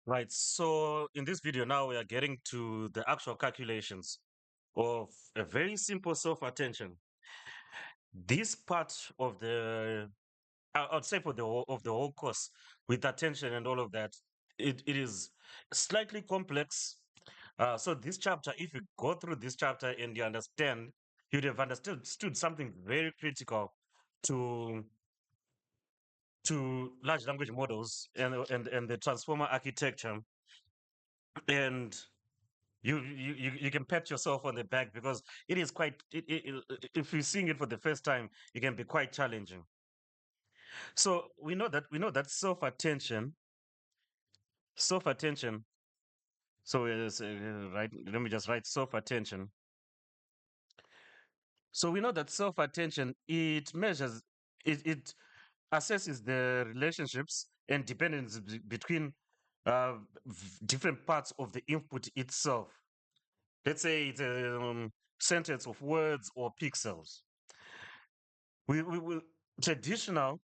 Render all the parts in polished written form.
Right. So in this video now we are getting to the actual calculations of a very simple self-attention. This part of the I'd say for the of the whole course with attention and all of that, it is slightly complex. So this chapter, if you go through this chapter and you understand, you'd have understood something very critical to large language models and the transformer architecture. And you can pat yourself on the back because it is quite if you're seeing it for the first time, it can be quite challenging. So we know that self attention. So right, let me just write self attention. So we know that self attention, it measures, it assesses the relationships and dependence between uh, different parts of the input itself. Let's say it's a sentence of words or pixels. We will traditional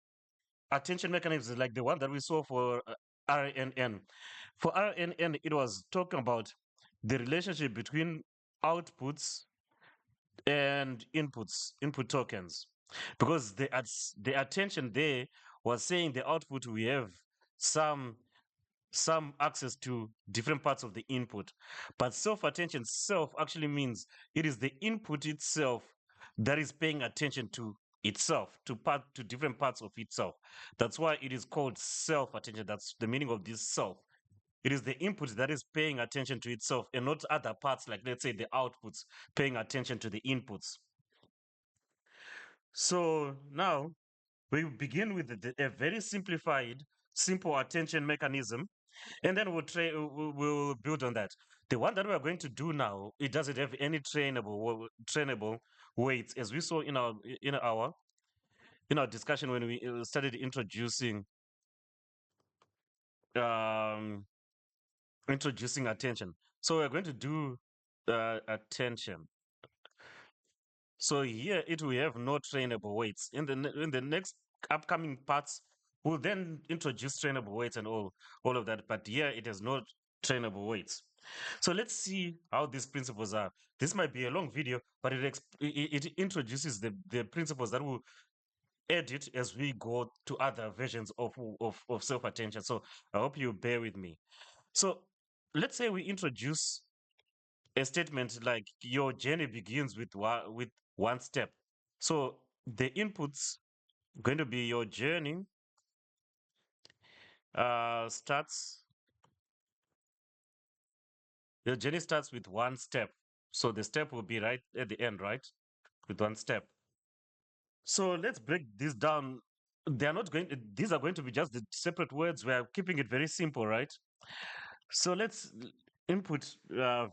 attention mechanisms like the one that we saw for RNN. For RNN, it was talking about the relationship between outputs and input tokens, because the attention there was saying the output we have some access to different parts of the input, but self attention self actually means it is the input itself that is paying attention to itself, to different parts of itself. That's why it is called self attention. That's the meaning of this self. It is the input that is paying attention to itself and not other parts, like let's say the outputs paying attention to the inputs. So now we begin with a very simplified, simple attention mechanism, and then we'll build on that. The one that we're going to do now, it doesn't have any trainable weights, as we saw in our discussion when we started um, introducing attention. So we're going to do attention. So here it will have no trainable weights. In the next upcoming parts, we'll then introduce trainable weights and all of that. But here it has no trainable weights. So let's see how these principles are. This might be a long video, but it introduces the principles that will edit as we go to other versions of self attention. So I hope you bear with me. So let's say we introduce a statement like your journey begins with one step. So the inputs going to be your journey starts your journey starts with one step. So the step will be right at the end, right? With one step. So let's break this down. They are not going these are going to be just the separate words. We are keeping it very simple, right? So let's input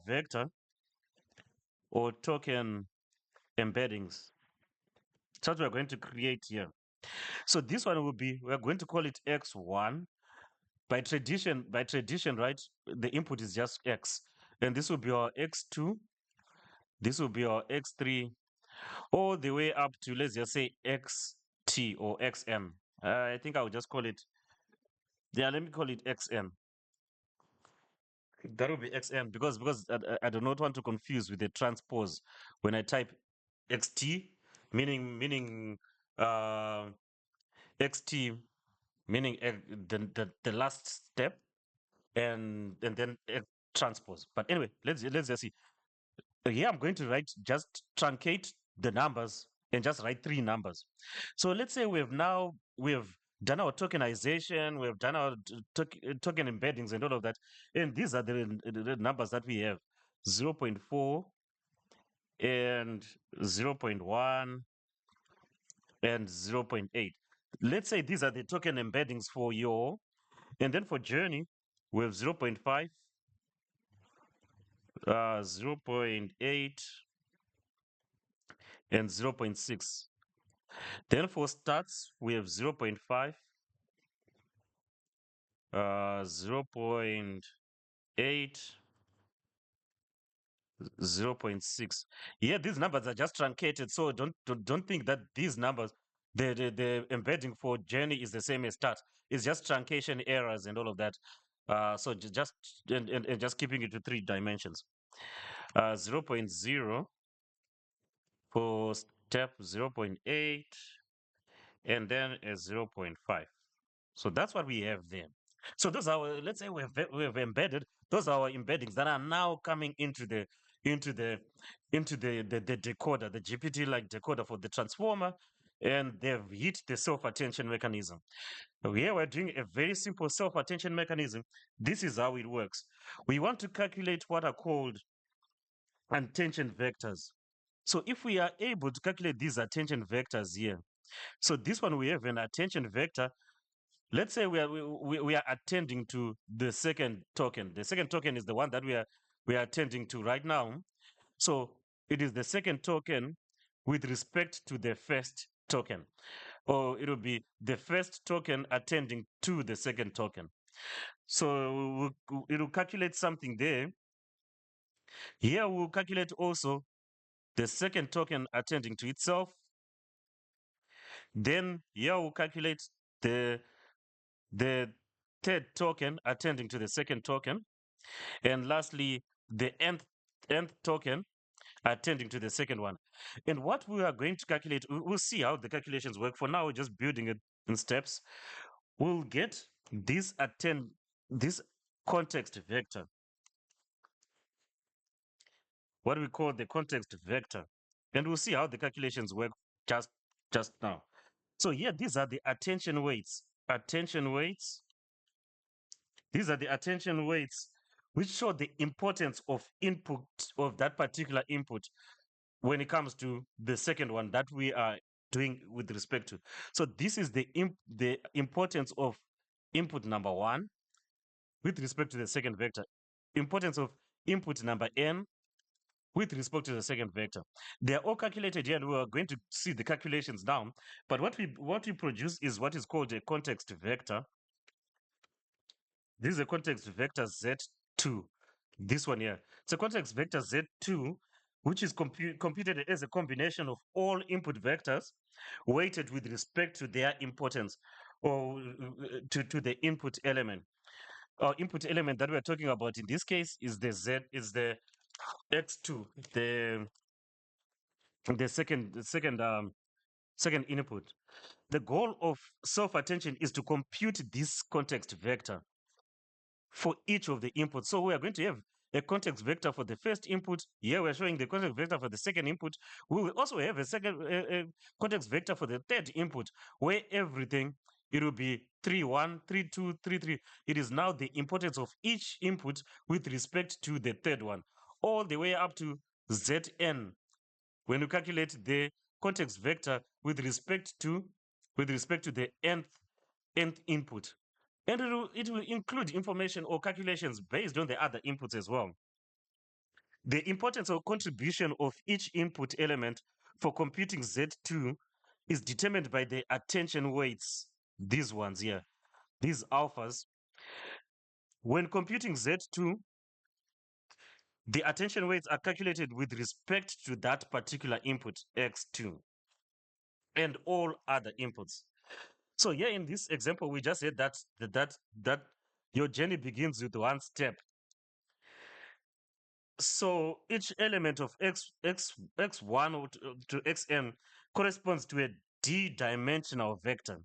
vector or token embeddings. That's what we're going to create here. So this one will be, we're going to call it x1. By tradition, right? The input is just x. And this will be our x2. This will be our x3, all the way up to, let's just say, xt or xn. I think I'll just call it, yeah, let me call it xn. That will be xn because I do not want to confuse with the transpose when I type xt, meaning uh, xt, meaning the last step, and then transpose. But anyway, let's just see. Here I'm going to write, just truncate the numbers and just write three numbers. So let's say we have done our tokenization, we have done our token embeddings and all of that, and these are the numbers that we have: 0.4 and 0.1 and 0.8. Let's say these are the token embeddings for your, and then for journey, we have 0.5, 0.8, and 0.6. Then for stats, we have 0.5, 0.8, 0.6. Yeah, these numbers are just truncated, so don't think that these numbers, the embedding for journey is the same as stats. It's just truncation errors and all of that. So just and just keeping it to three dimensions. 0 0.0 for step 0 0.8, and then a 0 0.5. So that's what we have there. So those are let's say we've embedded those are our embeddings that are now coming into the the decoder, the GPT like decoder for the transformer, and they've hit the self attention mechanism. Here we're doing a very simple self attention mechanism. This is how it works. We want to calculate what are called attention vectors. So if we are able to calculate these attention vectors here, so this one we have an attention vector. Let's say we are attending to the second token. The second token is the one that we are attending to right now. So it is the second token with respect to the first token, or it will be the first token attending to the second token. So it will calculate something there. Here we'll calculate also the second token attending to itself. Then here we'll calculate the the third token attending to the second token. And lastly, the nth token attending to the second one. And what we are going to calculate, we'll see how the calculations work. For now, we're just building it in steps. We'll get this context vector, what we call the context vector. And we'll see how the calculations work just just now. So here, these are the attention weights. Attention weights. These are the attention weights which show the importance of input of that particular input when it comes to the second one that we are doing with respect to. So this is the importance of input number one with respect to the second vector. Importance of input number n with respect to the second vector. They are all calculated here, and we are going to see the calculations now. But what we produce is what is called a context vector. This is a context vector Z2. This one here. It's a context vector Z2, which is computed as a combination of all input vectors weighted with respect to their importance or to the input element. Our input element that we're talking about in this case is the X2, the second input. The goal of self attention is to compute this context vector for each of the inputs. So we are going to have a context vector for the first input. Here we're showing the context vector for the second input. We will also have a context vector for the third input, where everything, it will be 3, 1, 3, 2, 3, 3. It is now the importance of each input with respect to the third one, all the way up to Zn. When you calculate the context vector with respect to the nth input. And it will include information or calculations based on the other inputs as well. The importance or contribution of each input element for computing Z2 is determined by the attention weights, these ones here, these alphas. When computing Z2, the attention weights are calculated with respect to that particular input, X2, and all other inputs. So here in this example, we just said that your journey begins with one step. So each element of x1 to xn corresponds to a d-dimensional vector,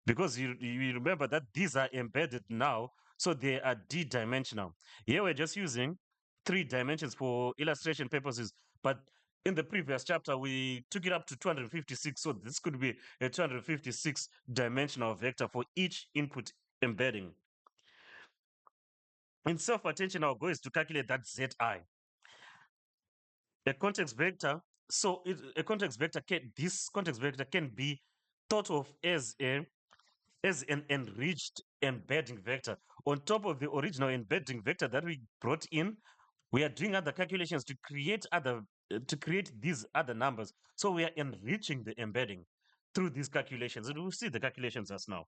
because you remember that these are embedded now, so they are d-dimensional. Here we're just using 3 dimensions for illustration purposes, but in the previous chapter we took it up to 256, so this could be a 256 dimensional vector for each input embedding. In self-attention, our goal is to calculate that zi. A context vector, a context vector this context vector can be thought of as an enriched embedding vector. On top of the original embedding vector that we brought in, we are doing other calculations to create these other numbers. So we are enriching the embedding through these calculations, and we'll see the calculations as now.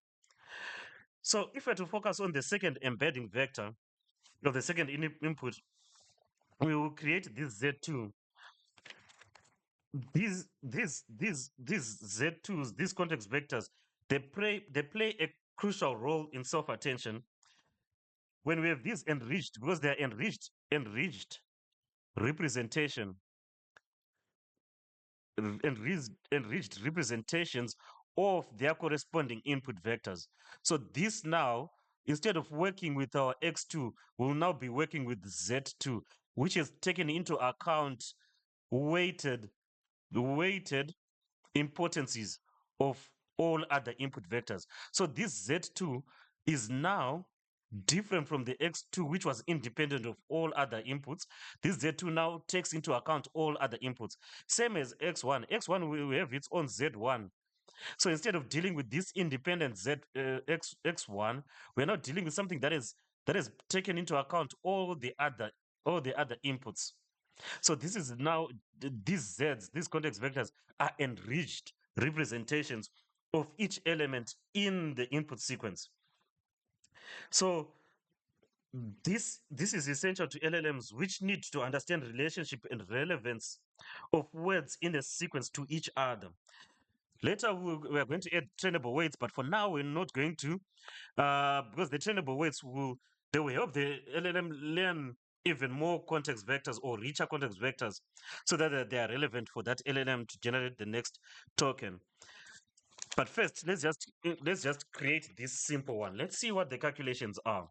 So if we're to focus on the second embedding vector of the second input, we will create this Z2. These Z2s, these context vectors, they play a crucial role in self-attention when we have these enriched, because they are enriched representation, enriched representations of their corresponding input vectors. So this now, instead of working with our x2, we'll now be working with z2, which is taken into account weighted weighted importances of all other input vectors. So this Z2 is now different from the X2, which was independent of all other inputs. This Z2 now takes into account all other inputs. Same as X1. X1 will have its own Z1. So instead of dealing with this independent X1, we're now dealing with something that is taken into account all the other inputs. So this is now these z's, these context vectors, are enriched representations of each element in the input sequence. So this is essential to LLMs, which need to understand relationship and relevance of words in a sequence to each other. Later, we are going to add trainable weights, but for now, we're not going to, because the trainable weights they will help the LLM learn even more context vectors or richer context vectors, so that they are relevant for that LLM to generate the next token. But first, let's just create this simple one. Let's see what the calculations are.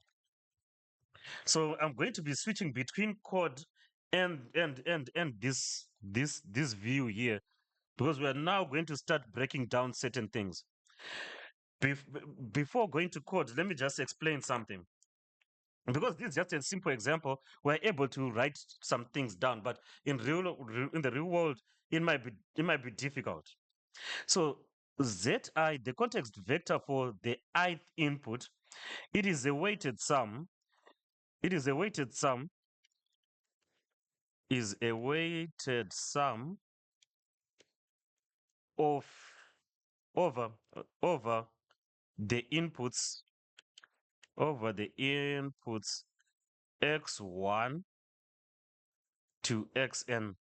So I'm going to be switching between code and this view here, because we are now going to start breaking down certain things. Before going to code, let me just explain something. Because this is just a simple example, we're able to write some things down, but in the real world, it might be difficult. So zi, the context vector for the ith input, it is a weighted sum. It is a weighted sum. Is a weighted sum of over the inputs x1 to xn.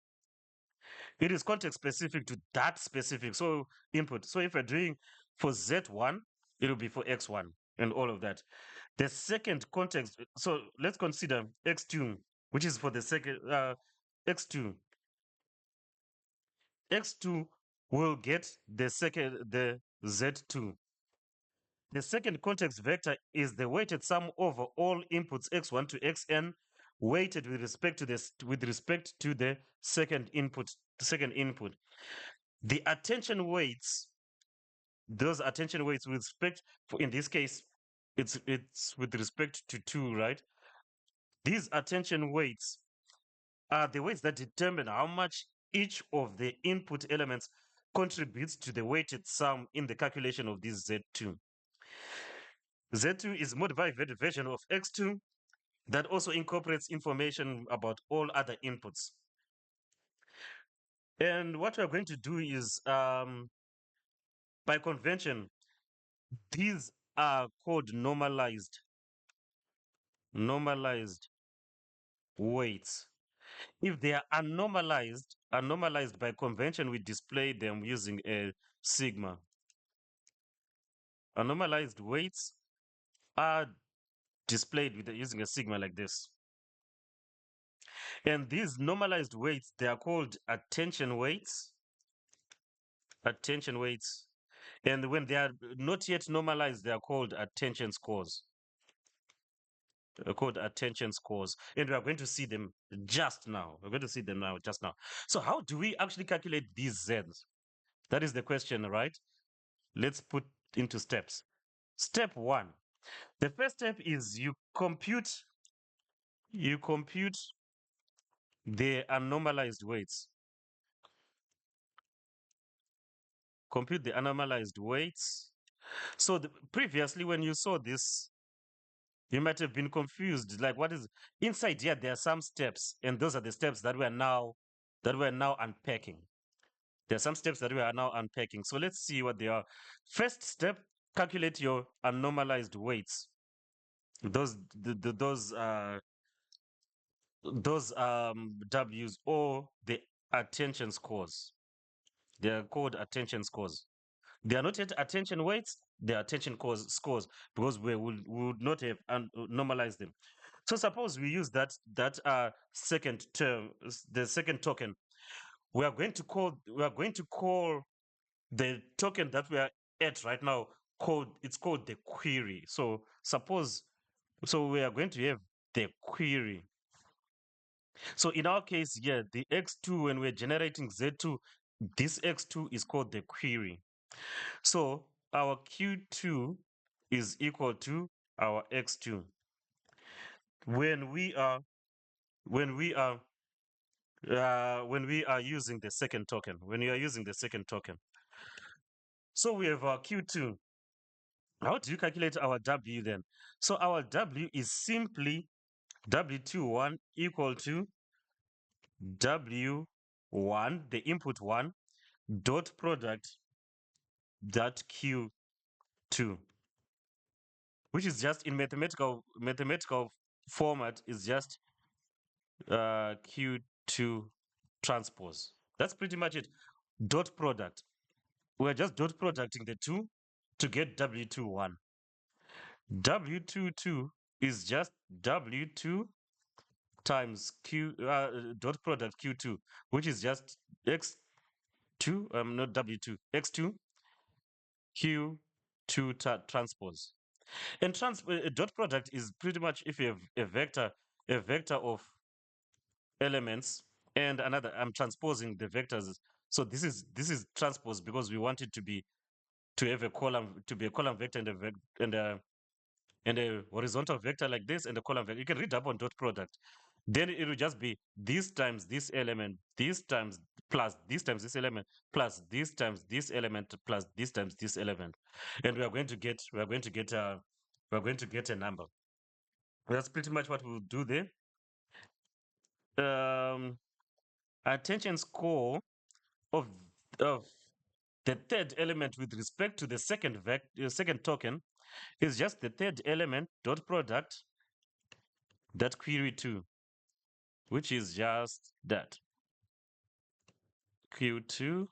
It is context specific to that specific input. So if we're doing for z1, it will be for x1 and all of that. The second context, so let's consider x2, which is for the second x2. X2 will get the z2. The second context vector is the weighted sum over all inputs x1 to xn, weighted with respect to the second input. The attention weights, those attention weights with respect, in this case, it's with respect to 2, right? These attention weights are the weights that determine how much each of the input elements contributes to the weighted sum in the calculation of this Z2. Z2 is a modified version of X2 that also incorporates information about all other inputs. And what we're going to do is, by convention, these are called normalized weights. If they are normalized by convention, we display them using a sigma. Normalized weights are displayed using a sigma like this. And these normalized weights, they are called attention weights. Attention weights. And when they are not yet normalized, they are called attention scores. They're called attention scores. And we are going to see them just now. We're going to see them now, just now. So how do we actually calculate these Zs? That is the question, right? Let's put into steps. Step one. The first step is you compute the anomalized weights. Compute the anomalized weights. So previously, when you saw this, you might have been confused. Like, what is inside here? There are some steps, and those are the steps that we're now unpacking. There are some steps that we are now unpacking. So let's see what they are. First step: calculate your anomalized weights. Those W's, or the attention scores. They are called attention scores. They are not yet attention weights, they are attention scores, because we would not have normalized them. So suppose we use that second term, the second token. We are going to call the token that we are at right now, it's called the query. So suppose, so we are going to have the query. So in our case here, the x2, when we're generating z2, this x2 is called the query. So our q2 is equal to our x2 when we are when we are when we are using the second token. When you are using the second token, so we have our q2. How do you calculate our w then? So our w is simply w21 equal to w1, the input one, dot product dot q2, which is just in mathematical format is just q2 transpose. That's pretty much it. Dot product. We're just dot producting the two to get w21. W22 is just w2 times q dot product q2, which is just x2, not w2, x2 q2 transpose. And dot product is pretty much if you have a vector of elements and another. I'm transposing the vectors. So this is transpose because we want it to have a column, to be a column vector and a horizontal vector like this, and a column vector. You can read up on dot product. Then it will just be this times this element, this times plus this times this element, plus this times this element, plus this times this element, and we are going to get a number. That's pretty much what we'll do there. Um, Attention score of of the third element with respect to the second token is just the third element dot product that query 2, which is just that q2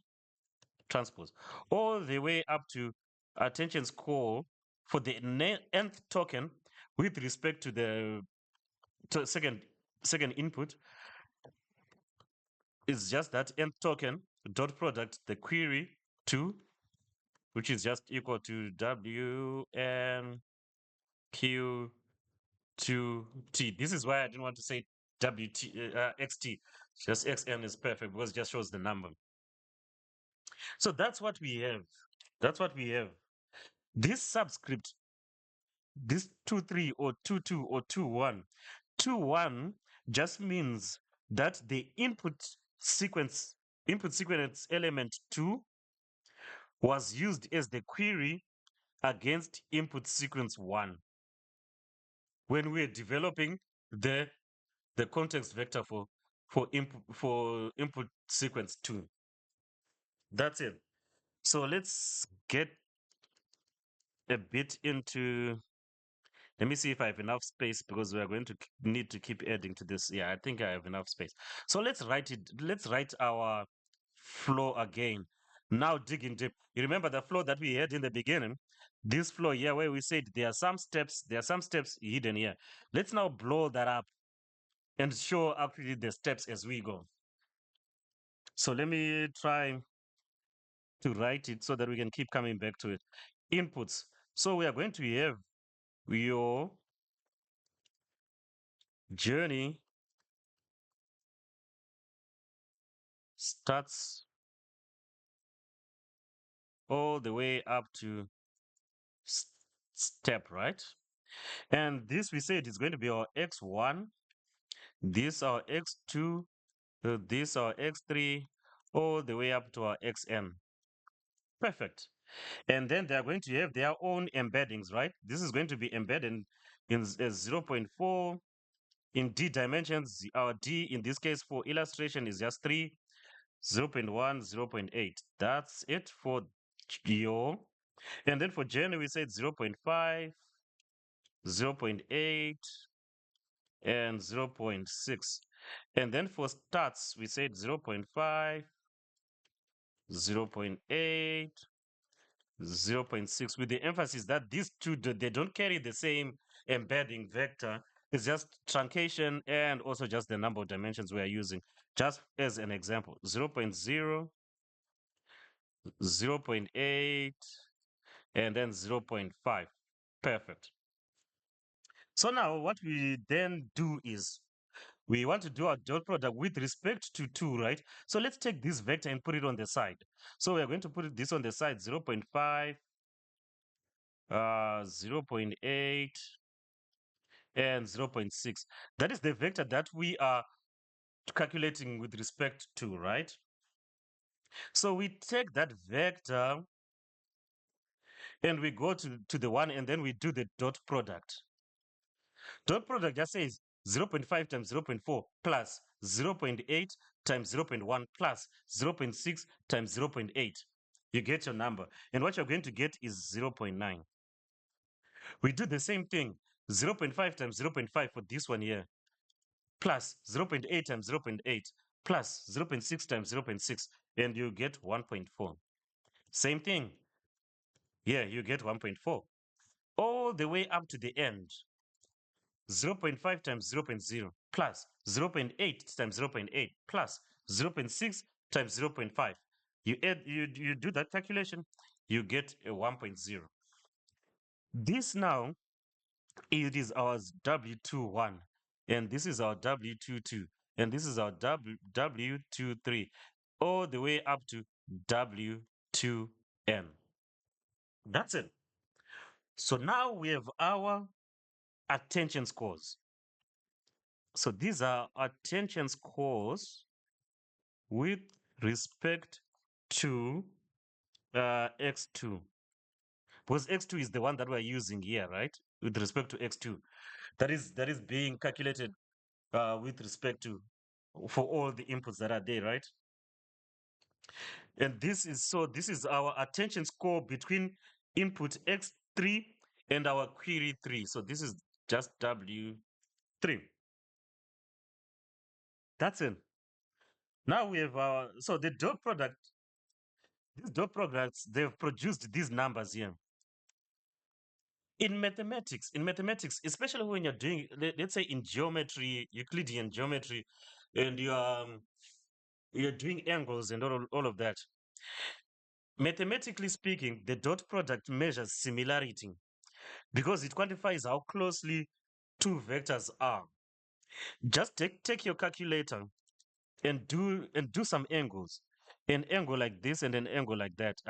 transpose, all the way up to attention score for the nth token with respect to the second input is just that nth token dot product the query 2, which is just equal to w n q 2t. This is why I didn't want to say xt. Just xn is perfect because it just shows the number. So that's what we have. That's what we have. This subscript, this 2 3 or 2 2 or 2 1, 2 1 just means that the input sequence element 2 was used as the query against input sequence 1 when we're developing the context vector for input sequence 2. That's it. So let's get a bit into, let me see if I have enough space because we are going to need to keep adding to this. Yeah, I think I have enough space. So let's write our flow again. Now digging deep. You remember the flow that we had in the beginning? This flow here where we said there are some steps hidden here. Let's now blow that up and show actually the steps as we go. So let me try to write it so that we can keep coming back to it. Inputs. So we are going to have your journey starts all the way up to step, right? And this we said is going to be our x1, this our x2, this our x3, all the way up to our xn. Perfect. And then they are going to have their own embeddings, right? This is going to be embedded in 0.4 in d dimensions. Our d in this case for illustration is just 3, 0.1, 0.8. That's it for your. And then for Gen, we said 0.5, 0.8, and 0.6. And then for stats, we said 0.5, 0.8, 0.6, with the emphasis that these two, they don't carry the same embedding vector. It's just truncation and also just the number of dimensions we are using. Just as an example, 0.0, 0.8, and then 0.5. Perfect. So now what we then do is we want to do our dot product with respect to 2, right? So let's take this vector and put it on the side. So we are going to put this on the side, 0.5, 0.8, and 0.6. That is the vector that we are calculating with respect to, right? So we take that vector and we go to the one and then we do the dot product. Dot product just says 0.5 times 0.4 plus 0.8 times 0.1 plus 0.6 times 0.8. You get your number. And what you're going to get is 0.9. We do the same thing. 0.5 times 0.5 for this one here plus 0.8 times 0.8 plus 0.6 times 0.6, and you get 1.4. Same thing. Yeah, you get 1.4. All the way up to the end. 0.5 times 0.0 plus 0.8 times 0.8 plus 0.6 times 0.5. You add, you do that calculation, you get a 1.0. This now, it is our W21, and this is our W22, and this is our W23, all the way up to W2N. That's it. So now we have our attention scores. So these are attention scores with respect to x2, because x2 is the one that we're using here, right? With respect to x2, that is being calculated with respect to for all the inputs that are there, right? And this is our attention score between input x3 and our query 3. So this is just w3. That's it. Now we have our, so the dot product, these dot products, they've produced these numbers here. In mathematics, especially when you're doing, let's say in geometry, Euclidean geometry, and you're doing angles and all of that. Mathematically speaking, the dot product measures similarity because it quantifies how closely two vectors are. Just take your calculator and do some angles. An angle like this and an angle like that.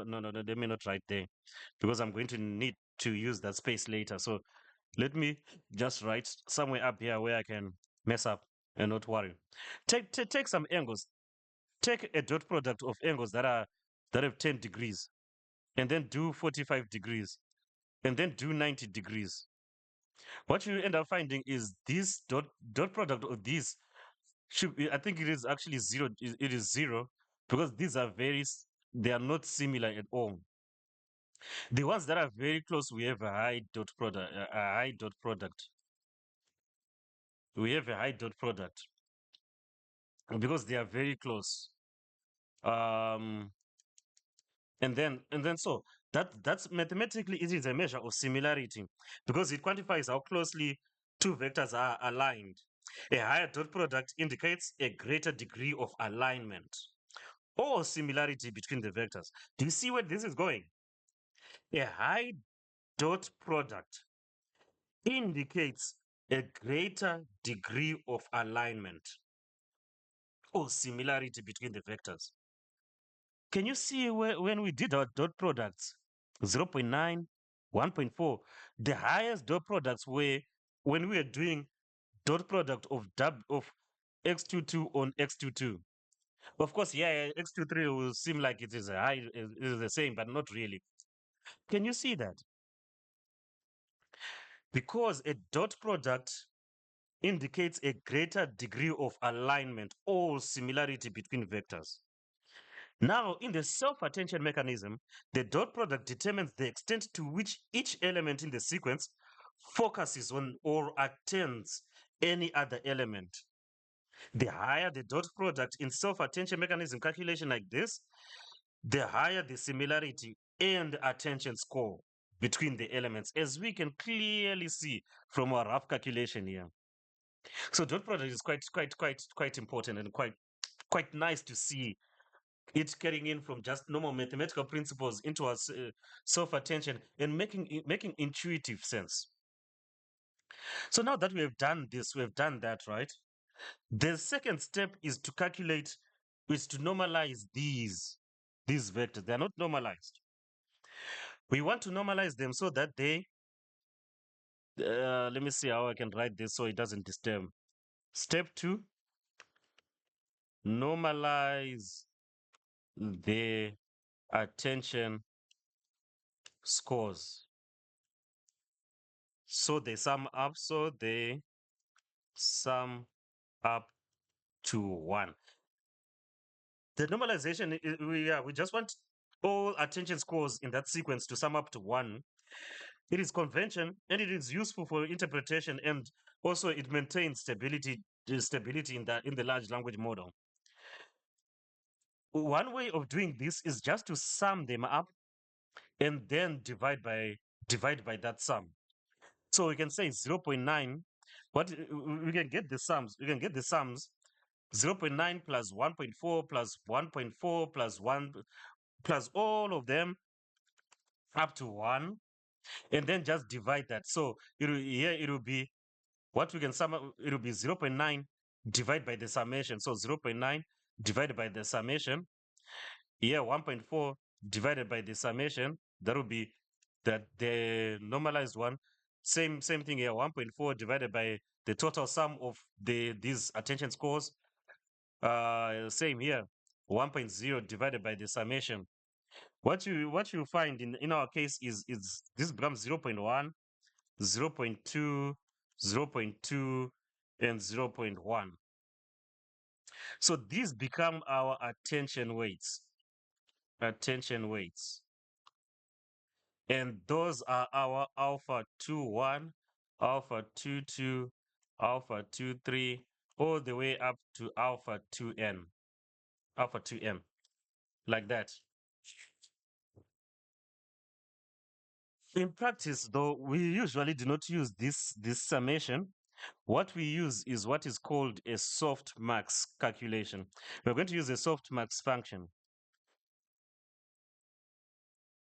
No, let me not write there because I'm going to need to use that space later. So let me just write somewhere up here where I can mess up and not worry. Take some angles. Take a dot product of angles that have 10 degrees, and then do 45 degrees, and then do 90 degrees. What you end up finding is this dot product of these should be, I think it is actually zero. It is zero because these are they are not similar at all. The ones that are very close, we have a high dot product. We have a high dot product because they are very close. Um, and then so that's mathematically it is a measure of similarity because it quantifies how closely two vectors are aligned. A higher dot product indicates a greater degree of alignment or similarity between the vectors. Do you see where this is going? A high dot product indicates a greater degree of alignment or similarity between the vectors. Can you see when we did our dot products, 0.9, 1.4, the highest dot products were when we were doing dot product of x22 on x22. Of course, yeah, x23 will seem like it is a high, it is the same, but not really. Can you see that? Because a dot product indicates a greater degree of alignment or similarity between vectors. Now, in the self-attention mechanism, the dot product determines the extent to which each element in the sequence focuses on or attends any other element. The higher the dot product in self-attention mechanism calculation like this, the higher the similarity and attention score between the elements, as we can clearly see from our rough calculation here. So dot product is quite important and quite nice to see it carrying in from just normal mathematical principles into our self attention and making intuitive sense. So now that we have done this, we have done that, right? The second step is to normalize these vectors. They are not normalized. We want to normalize them so that they, let me see how I can write this so it doesn't disturb. Step two, normalize the attention scores. So they sum up to 1. The normalization, we just want all attention scores in that sequence to sum up to 1. It is convention and it is useful for interpretation, and also it maintains stability in the large language model. One way of doing this is just to sum them up and then divide by that sum. So we can say 0.9. What we can get the sums. We can get the sums 0.9 plus 1.4 plus 1.4 plus 1 plus all of them up to 1, and then just divide that. So it will be what we can sum up. It will be 0.9 divided by the summation. So 0.9 divided by the summation. Here 1.4 divided by the summation. That will be that the normalized one. Same thing here. 1.4 divided by the total sum of these attention scores. Same here. 1.0 divided by the summation. What you find in our case is this becomes 0.1, 0.2, 0.2, and 0.1. So these become our attention weights. Attention weights. And those are our alpha 2.1, alpha 2.2, alpha 2.3, all the way up to alpha 2n, alpha 2m, like that. In practice, though, we usually do not use this summation. What we use is what is called a softmax calculation. We're going to use a softmax function.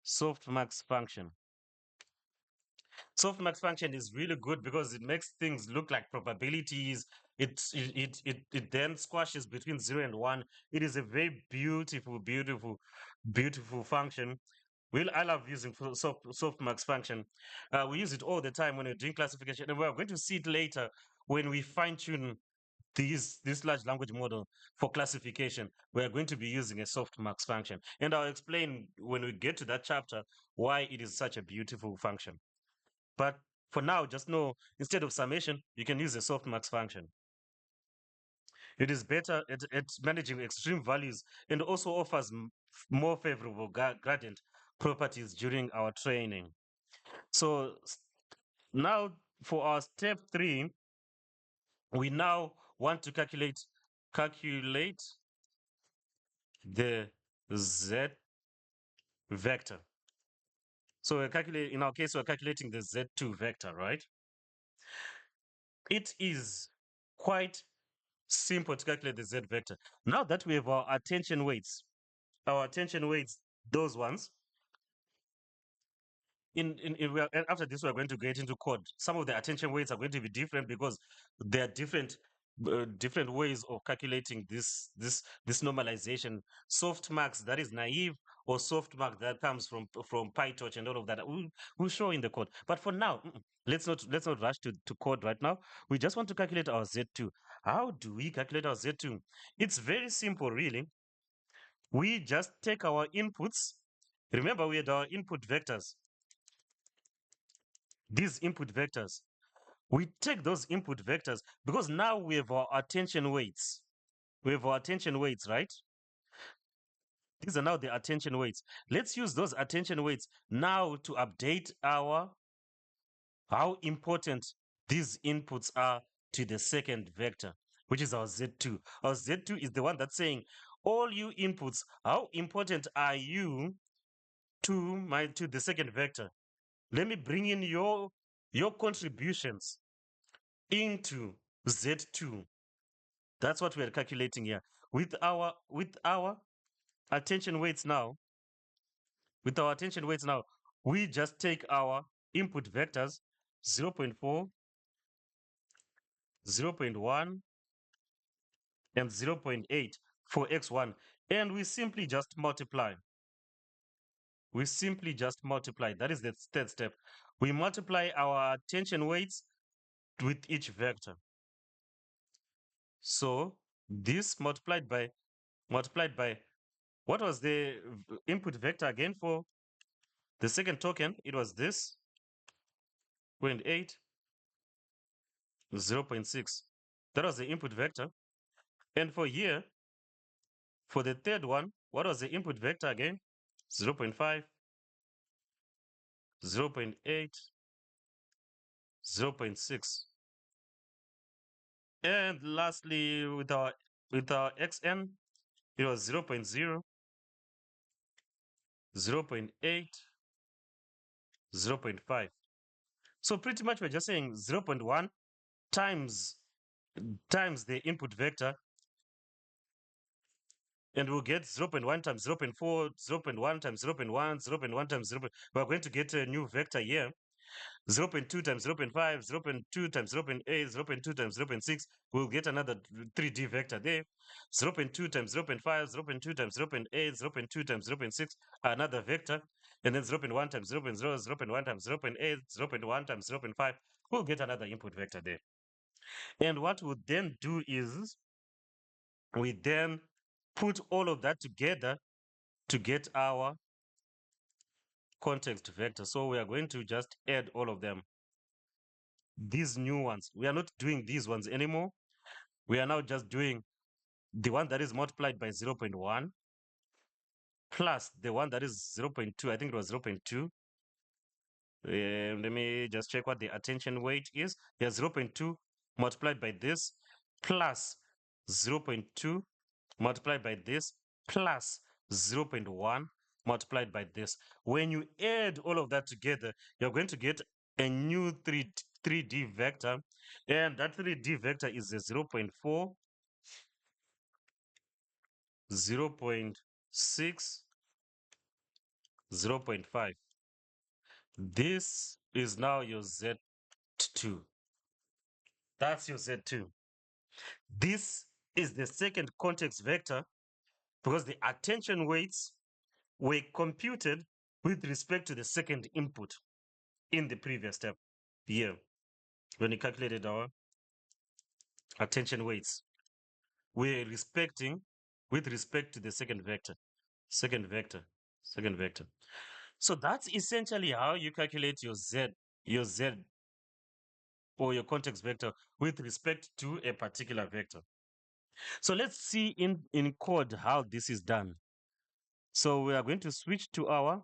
Softmax function. Softmax function is really good because it makes things look like probabilities. It then squashes between 0 and 1. It is a very beautiful function. I love using softmax function. We use it all the time when we're doing classification, and we're going to see it later when we fine tune this large language model for classification. We're going to be using a softmax function, and I'll explain when we get to that chapter why it is such a beautiful function. But for now, just know instead of summation, you can use a softmax function. It is better at managing extreme values and also offers more favorable gradient properties during our training. So now for our step 3, we now want to calculate the z vector. So in our case, we're calculating the z2 vector, right? It is quite simple to calculate the z vector. Now that we have our attention weights, those ones, and after this we're going to get into code. Some of the attention weights are going to be different because there are different ways of calculating this normalization. Softmax that is naive, or softmax that comes from PyTorch and all of that. We'll show in the code. But for now, let's not rush to code right now. We just want to calculate our Z2. How do we calculate our Z2? It's very simple, really. We just take our inputs. Remember, we had our input vectors. These input vectors. We take those input vectors because now we have our attention weights. We have our attention weights, right? These are now the attention weights. Let's use those attention weights now to update how important these inputs are to the second vector, which is our Z2. Our Z2 is the one that's saying, all you inputs, how important are you to the second vector. Let me bring in your contributions into Z2. That's what we are calculating here. With our attention weights now, we just take our input vectors 0 0.4, 0 0.1, and 0 0.8 for x1, and we simply just multiply. We simply just multiply. That is the third step. We multiply our attention weights with each vector. So this multiplied by what was the input vector again for the second token? It was this 0.8, 0 0.6. That was the input vector. And for here, for the third one, what was the input vector again? 0 0.5, 0 0.8, 0 0.6. And lastly, with our xn, it was 0 0.0, 0 0.8, 0 0.5. So pretty much we're just saying 0 0.1 times the input vector, and we'll get 0 0.1 times 0 0.4, 0 0.1 times 0 0.1, 0 0.1 times 0. We're going to get a new vector here. 0 0.2 times 0 0.5, 0 0.2 times 0 0.8, 0 0.2 times 0 0.6. We'll get another 3D vector there. 0 0.2 times 0 0.5, 0 0.2 times 0 0.8, 0 0.2 times 0 0.6, another vector. And then 0 0.1 times 0 0.0, 0 0.1 times 0 0.8, 0 0.1 times 0 0.5. We'll get another input vector there. And what we'll then do is we then put all of that together to get our context vector. So we are going to just add all of them. These new ones, we are not doing these ones anymore. We are now just doing the one that is multiplied by 0 0.1 plus the one that is 0 0.2. I think it was 0 0.2. Let me just check what the attention weight is. Yeah, 0 0.2 multiplied by this plus 0 0.2 multiplied by this plus 0 0.1 multiplied by this. When you add all of that together, you're going to get a new 3D vector, and that 3D vector is a 0 0.4, 0 0.6, 0 0.5. This is now your Z2. That's your Z2. This is the second context vector because the attention weights were computed with respect to the second input in the previous step here when we calculated our attention weights. We're respecting with respect to the second vector, second vector, second vector. So that's essentially how you calculate your Z or your context vector with respect to a particular vector. So let's see in code how this is done. So we are going to switch to our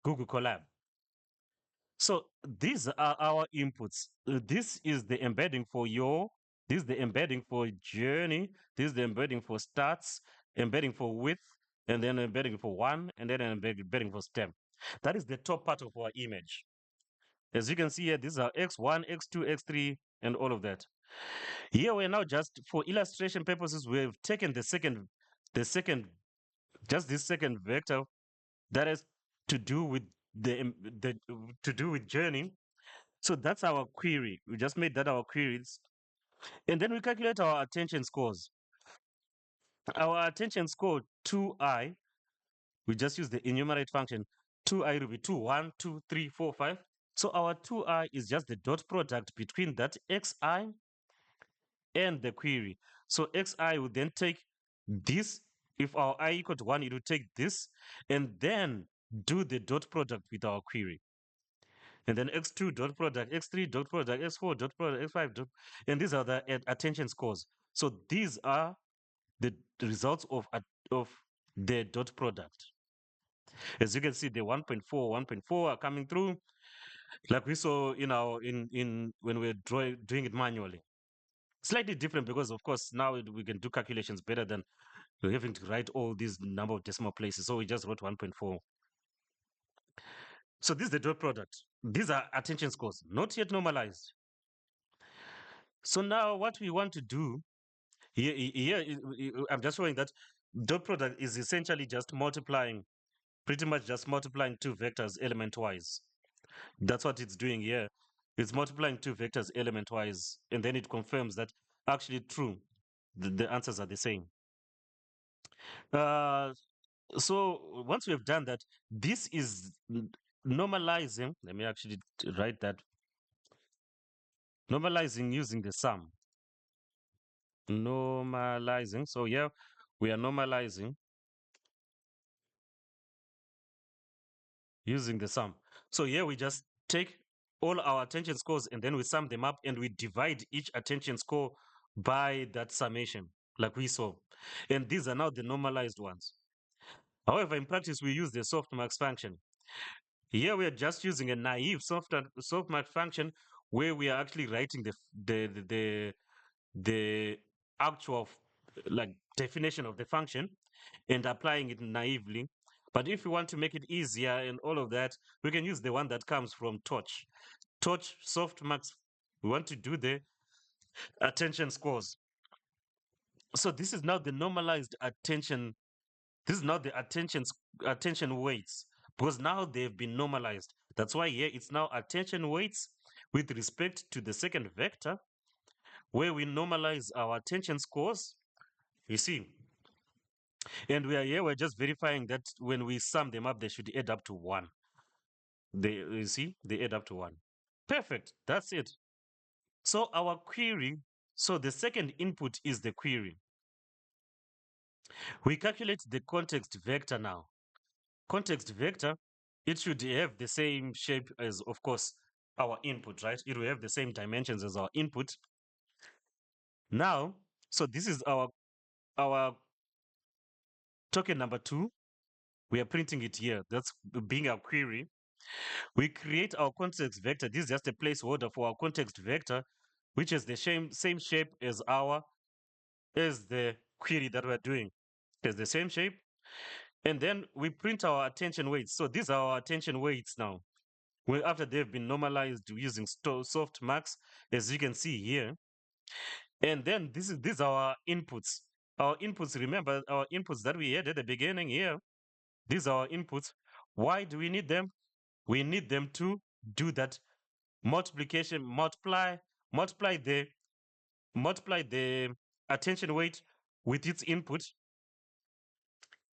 Google Colab. So these are our inputs. This is the embedding for this is the embedding for journey, this is the embedding for stats, embedding for width, and then embedding for one, and then embedding for stem. That is the top part of our image. As you can see here, these are x1, x2, x3, and all of that. Here we're now just for illustration purposes, we've taken just this second vector that has to do with the to do with journey. So that's our query. We just made that our queries. And then we calculate our attention scores. Our attention score 2i, we just use the enumerate function. 2i will be 2, 1, 2, 3, 4, 5. So our 2i is just the dot product between that xi and the query. So xi will then take this. If our I equal to 1, it will take this and then do the dot product with our query. And then x2 dot product, x3 dot product, x4 dot product, x5 dot, and these are the attention scores. So these are the results of the dot product. As you can see, the 1.4, 1.4 are coming through, like we saw in our in when we're doing it manually. Slightly different because, of course, now we can do calculations better than having to write all these number of decimal places. So we just wrote 1.4. So this is the dot product. These are attention scores, not yet normalized. So now what we want to do I'm just showing that dot product is essentially just multiplying, pretty much just multiplying two vectors element wise. That's what it's doing here. It's multiplying two vectors element wise, and then it confirms that actually true. The answers are the same. Uh, so once we have done that, this is normalizing. Let me actually write that. Normalizing using the sum. Normalizing. So yeah, we are normalizing using the sum. So here we just take all our attention scores and then we sum them up and we divide each attention score by that summation, like we saw. And these are now the normalized ones. However, in practice, we use the softmax function. Here we are just using a naive softmax function where we are actually writing the actual like definition of the function and applying it naively. But if we want to make it easier and all of that, we can use the one that comes from Torch. Torch softmax. We want to do the attention scores. So this is now the normalized attention. This is now the attention weights because now they've been normalized. That's why here it's now attention weights with respect to the second vector, where we normalize our attention scores. You see, and we are here. We're just verifying that when we sum them up, they should add up to 1. You see, they add up to 1. Perfect. That's it. So our query. So the second input is the query. We calculate the context vector now. Context vector, it should have the same shape as, of course, our input, right? It will have the same dimensions as our input. Now, so this is our token number 2. We are printing it here. That's being our query. We create our context vector. This is just a placeholder for our context vector, which is the same shape as the query that we're doing. It's the same shape. And then we print our attention weights. So these are our attention weights now. After they've been normalized using softmax, as you can see here. And then these are our inputs. Our inputs, remember our inputs that we had at the beginning here. These are our inputs. Why do we need them? We need them to do that multiplication, multiply the attention weight with its input,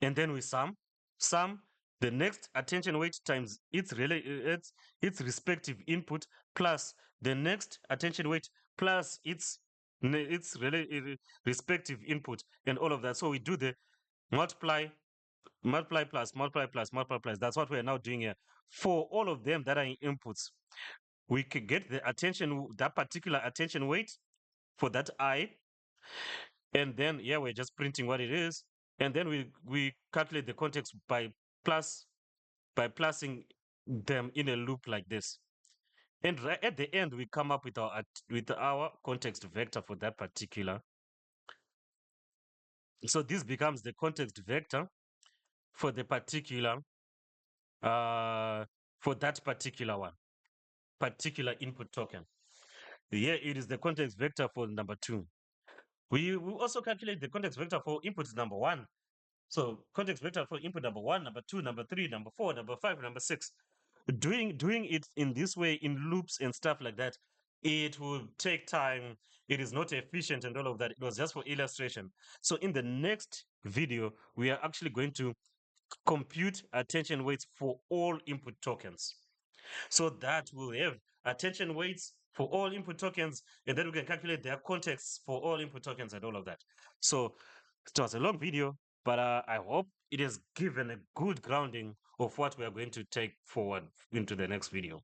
and then we sum the next attention weight times its respective input plus the next attention weight plus its respective input and all of that. So we do the multiply plus multiply plus multiply plus. That's what we're now doing here for all of them that are in inputs. We could get that particular attention weight for that I, and then yeah, we're just printing what it is, and then we calculate the context by plusing them in a loop like this, and right at the end we come up with our context vector for that particular. So this becomes the context vector for the particular for that particular input token. Here it is the context vector for number 2. We will also calculate the context vector for input number 1. So context vector for input number 1, number 2, number 3, number 4, number 5, number 6. Doing it in this way in loops and stuff like that, it will take time. It is not efficient and all of that. It was just for illustration. So in the next video, we are actually going to compute attention weights for all input tokens. So that will have attention weights for all input tokens, and then we can calculate their contexts for all input tokens and all of that. So it was a long video, but I hope it has given a good grounding of what we are going to take forward into the next video.